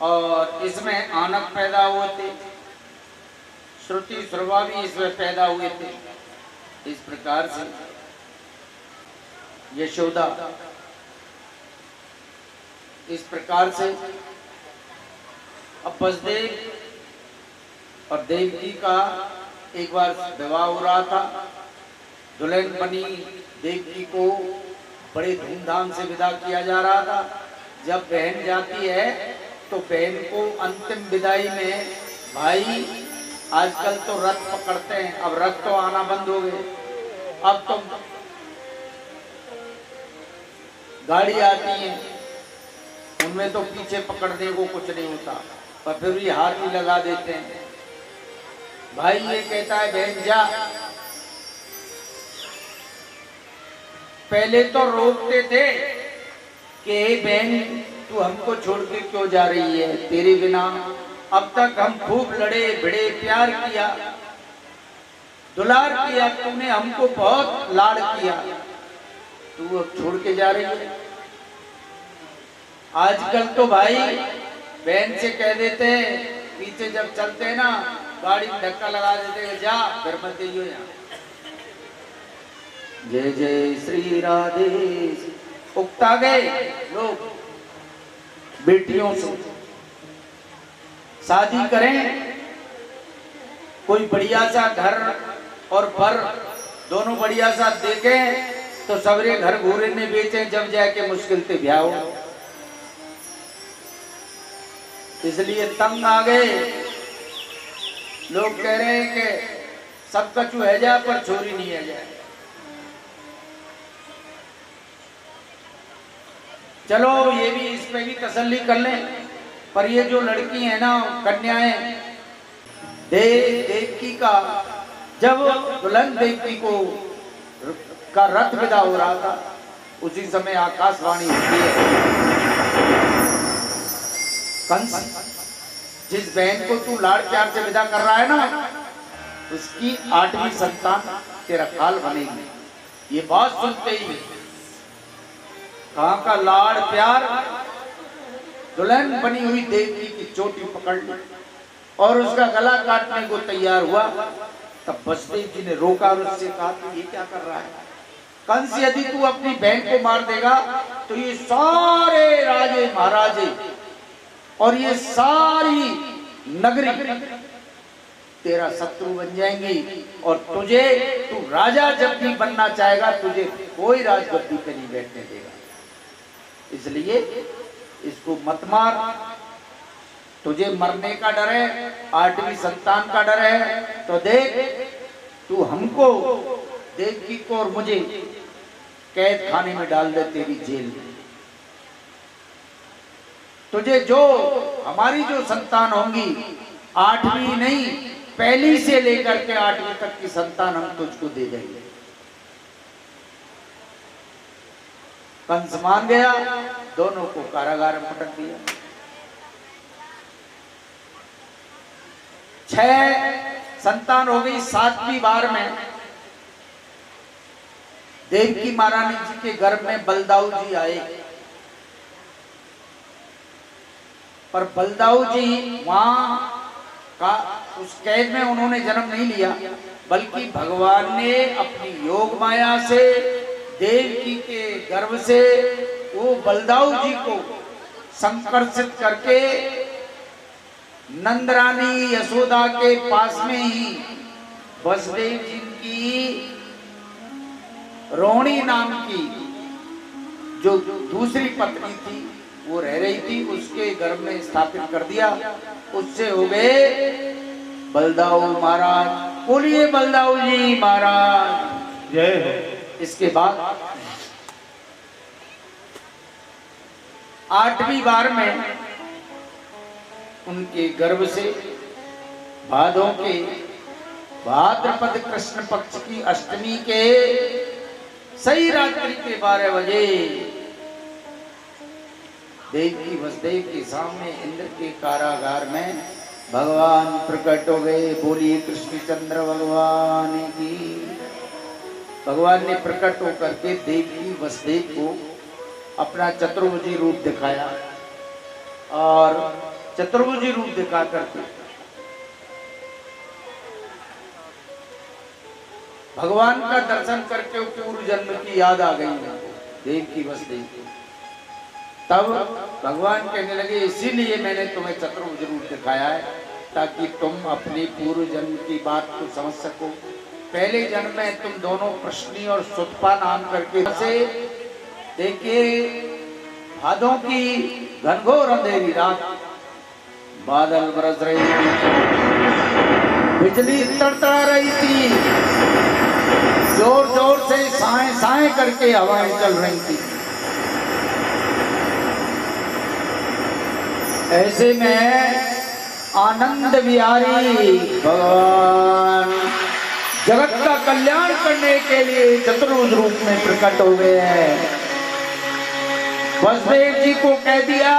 और इसमें आनक पैदा हुए थे। श्रुति श्रवा भी इसमें पैदा हुए थे। इस प्रकार से यशोदा, इस प्रकार से अब वसुदेव और देवकी का एक बार विवाह हो रहा था। दुल्हन बनी देवकी को बड़े धूमधाम से विदा किया जा रहा था। जब बहन जाती है तो बहन को अंतिम विदाई में भाई, आजकल तो रथ पकड़ते हैं, अब रथ तो आना बंद हो गए, अब तो गाड़ी आती है, उनमें तो पीछे पकड़ने को कुछ नहीं होता, पर फिर भी हाथ भी लगा देते हैं। भाई ये कहता है बहन जा। पहले तो रोकते थे कि बहन तू हमको छोड़ के क्यों जा रही है, तेरे बिना अब तक हम खूब लड़े भिड़े, प्यार किया, दुलार किया, तूने हमको बहुत लाड़ किया, तू अब छोड़ के जा रही है। आजकल तो भाई बहन से कह देते हैं, पीछे जब चलते हैं ना गाड़ी में धक्का लगा देते हैं, जा फिर मत देइयो यहाँ। जय जय श्री राधे। उकता गए लोग बेटियों से शादी करें, कोई बढ़िया सा घर और बर दोनों बढ़िया सा देखें तो सवरे घर घूरे ने बेचे, जब जाके मुश्किल से ब्याह हो। इसलिए तंग आ गए लोग, कह रहे हैं कि सब कछु है जा पर छोरी नहीं है जाए। चलो ये भी, इस पे भी तसल्ली कर लें, पर ये जो लड़की है ना, कन्याएं, देवकी का जब दुल्हन देवकी को का रथ विदा हो रहा था, उसी समय आकाशवाणी होती है, कंस जिस बहन को तू लाड़ प्यार से विदा कर रहा है ना, उसकी 8वीं संतान तेरा काल बनेगी। ये बात सुनते ही कहाँ का लाड़ प्यार, दुल्हन बनी हुई देवकी की चोटी पकड़ ली और उसका गला काटने को तैयार हुआ। तब वसुदेव जी ने रोका और उससे कहा तू ये क्या कर रहा है? कंस यदि तू अपनी बहन को मार देगा तो ये सारे राजे महाराजे और ये सारी नगरी तेरा शत्रु बन जाएंगी, और तुझे, तू राजा जब भी बनना चाहेगा तुझे कोई राजगद्दी पे नहीं बैठने देगा। इसलिए इसको मत मार, तुझे मरने का डर है, 8वीं संतान का डर है, तो देख तू हमको, देवकी को और मुझे कैद खाने में डाल दे, तेरी जेल में। तुझे जो हमारी जो संतान होंगी, 8वीं नहीं, पहली से लेकर के 8वीं तक की संतान हम तुझको दे देंगे। कंस मान गया, दोनों को कारागार में पटक दिया। 6 संतान हो गई। 7वीं बार में देवकी महारानी जी के गर्भ में बलदाऊ जी आए, पर बलदाऊ जी वहां का उस कैद में उन्होंने जन्म नहीं लिया, बल्कि भगवान ने अपनी योग माया से देवकी के गर्भ से वो बलदाऊ जी को संकर्षित करके नंदरानी यशोदा के पास में ही वसुदेव जी की रोहिणी नाम की जो दूसरी पत्नी थी वो रह रही थी, उसके गर्भ में स्थापित कर दिया। उससे हो गए बलदाऊ महाराज। बोलिए बलदाऊ जी महाराज जय हो। इसके बाद 8वीं बार में उनके गर्भ से भाद्रपद कृष्ण पक्ष की अष्टमी के सही रात्रि के 12 बजे देवकी वसुदेव के सामने इंद्र के कारागार में भगवान प्रकट हो गए। बोलिए कृष्णचंद्र भगवान की। भगवान ने प्रकट होकर के देवकी वसुदेव को अपना चतुर्भुजी रूप दिखाया और चतुर्भुजी रूप दिखा करके भगवान का दर्शन करके पूर्व जन्म की याद आ गई देवकी वसुदेव को। तब भगवान कहने लगे इसीलिए मैंने तुम्हें चतुर्भुज रूप दिखाया है ताकि तुम अपनी पूर्व जन्म की बात को समझ सको। पहले जन्म में तुम दोनों प्रश्नी और सुतपा नाम करके से देखिए भादों की घनघोर अंधेरी रात, बादल बरस रहे थे, बिजली तड़तड़ा रही थी, जोर जोर से साए साए करके हवाएं चल रही थी। ऐसे में आनंद विहारी भगवान जगत का कल्याण करने के लिए चतुर्भुज रूप में प्रकट हो गए हैं। वसुदेव जी को कह दिया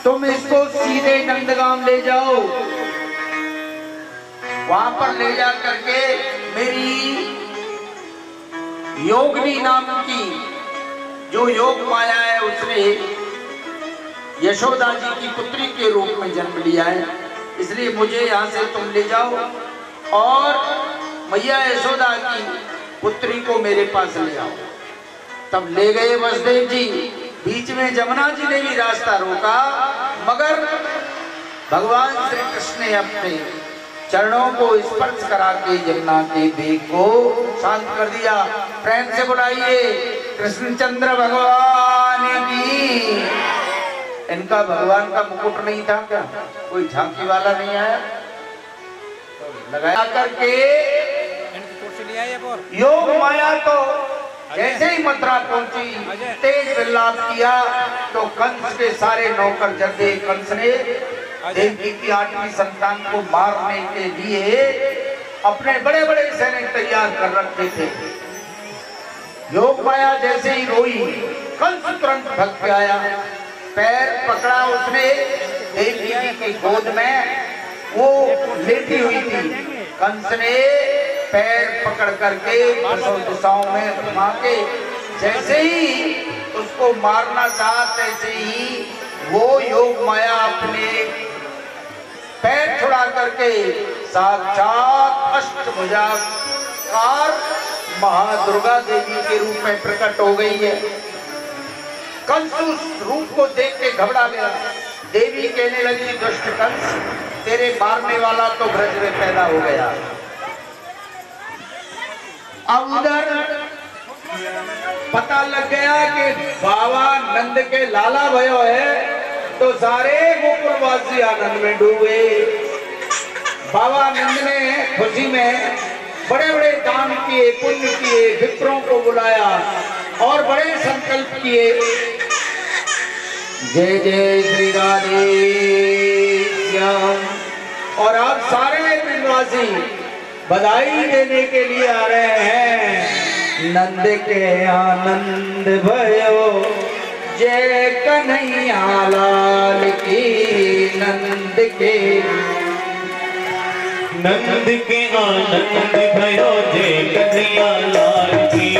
तुम इसको सीधे नंदगांव ले जाओ, वहां पर ले जा करके मेरी योगिनी नाम की जो योग माया है उसने यशोदा जी की पुत्री के रूप में जन्म लिया है, इसलिए मुझे यहाँ से तुम ले जाओ और मैया यशोदा की पुत्री को मेरे पास ले आओ। तब ले गए वसुदेव जी। बीच में जमुना जी ने भी रास्ता रोका, मगर भगवान श्री कृष्ण ने अपने चरणों को स्पर्श करा के जमुना के वेग को शांत कर दिया। प्रेम से बुलाइए कृष्णचंद्र भगवान की। इनका भगवान का मुकुट नहीं था क्या? कोई झांकी वाला नहीं आया? लगाया करके योग माया तो जैसे ही मथुरा पहुंची तेज विलाप किया तो कंस के सारे नौकर जर्दे कंस ने देवकी की 8वीं संतान को मारने के लिए अपने बड़े बड़े सैनिक तैयार कर रखे थे। योग माया जैसे ही रोई कंस तुरंत भग के आया, पैर पकड़ा उसने देवकी जी की गोद में, वो लेटी हुई थी। कंस ने पैर पकड़ करके दिशाओं में घुमा के जैसे ही उसको मारना चाहा तैसे ही वो योग माया अपने पैर छुड़ा करके साक्षात अष्टभुजाकार महादुर्गा देवी के रूप में प्रकट हो गई है। कंस उस रूप को देख के घबरा गया। देवी कहने लगी दुष्ट कंस, तेरे मारने वाला तो ब्रज में पैदा हो गया। अब उधर पता लग गया कि बाबा नंद के लाला भयो है, तो सारे गोकुलवासी आनंद में डूबे। बाबा नंद ने खुशी में बड़े बड़े दान किए, पुण्य किए, विप्रों को बुलाया और बड़े संकल्प किए। जय जय श्री राधे श्याम। और अब सारे ब्रजवासी बधाई देने के लिए आ रहे हैं। नंद के आनंद भयो जय कन्हैया लाल की। नंद के आनंद भयो जय कन्हैया लाल की।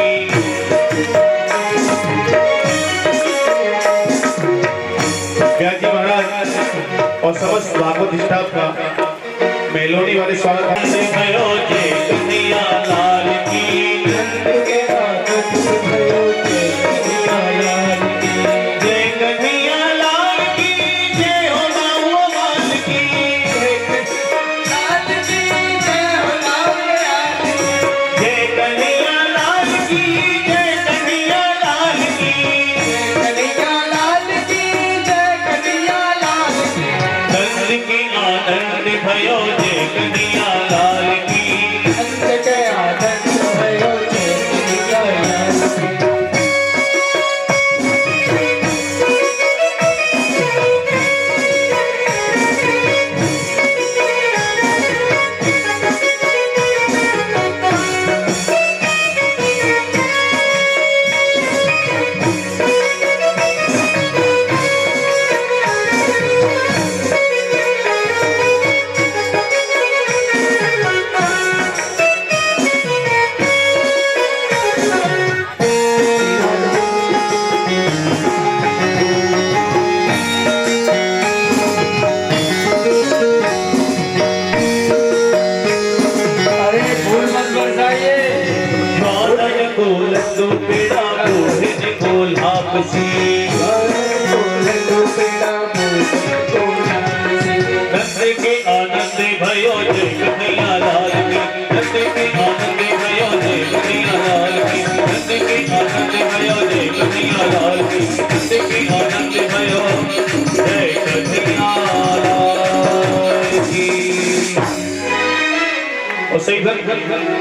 और समस्त भागवत स्टाफ का मेलोडी वाले स्वागत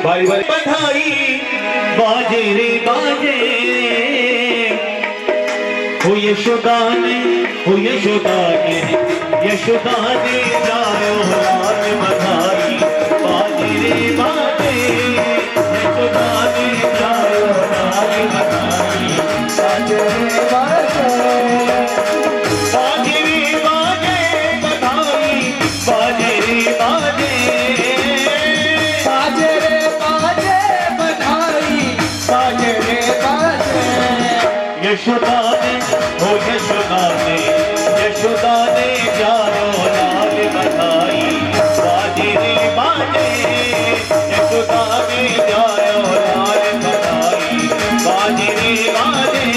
भाई भाई बधाई बाजे रे बाजे हो यशोदा ने जायो लाल बधाई बाजे रे बाजे यशोदा ने जायो लाल बधाई बाजे रे बाजे बधाई बाजे रे बाजे यशोदा ने जायो लाल बधाई बाजे रे बाजे यशोदा ने जायो लाल बधाई बाजे रे बाजे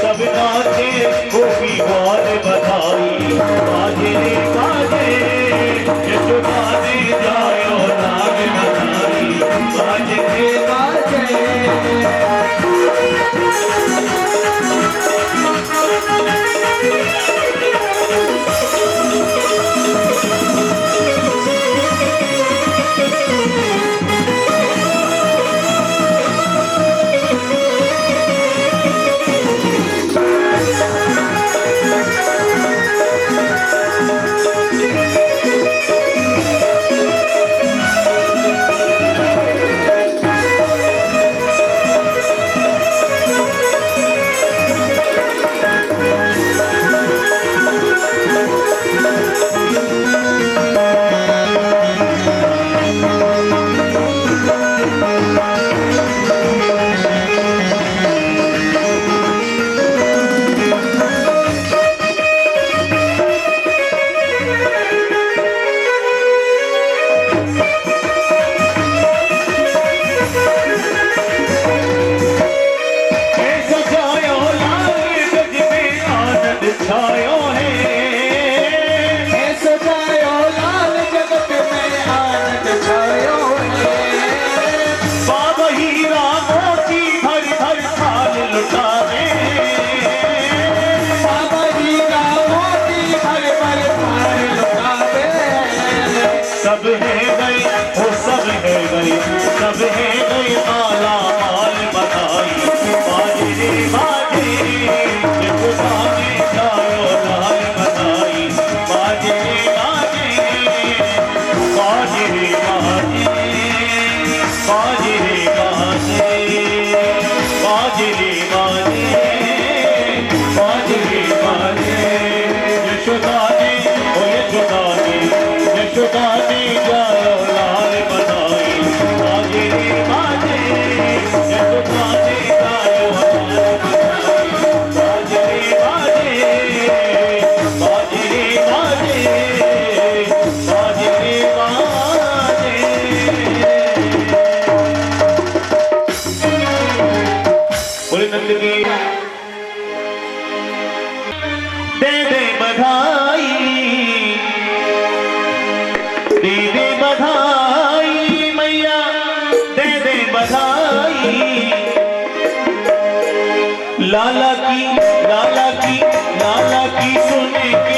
सब नाचे गोपी गाल बधाई बाजे रे बाजे यशोदा ने जाए सब है गए, वो सब है गए, सब है गए माला माल बनाई। बाजे रे बाजे यशोदा ने जायो लाल बनाई। बाजे रे बाजे, बाजे रे बाजे, बाजे रे बाजे, बाजे रे बाजे, बाजे रे बाजे। यशोदा ने, ओ यशोदा ने, यशोदा ने जायो लाल बनाई। बाजे रे बाजे यशोदा ने जायो लाल बनाई। बाजे रे बाजे, बाजे रे बाजे, बाजे रे बाजे। बोले नंद की दे दे बधाई, दे दे बधाई मैया, दे दे बधाई। लाला की, लाला की, लाला की सुन के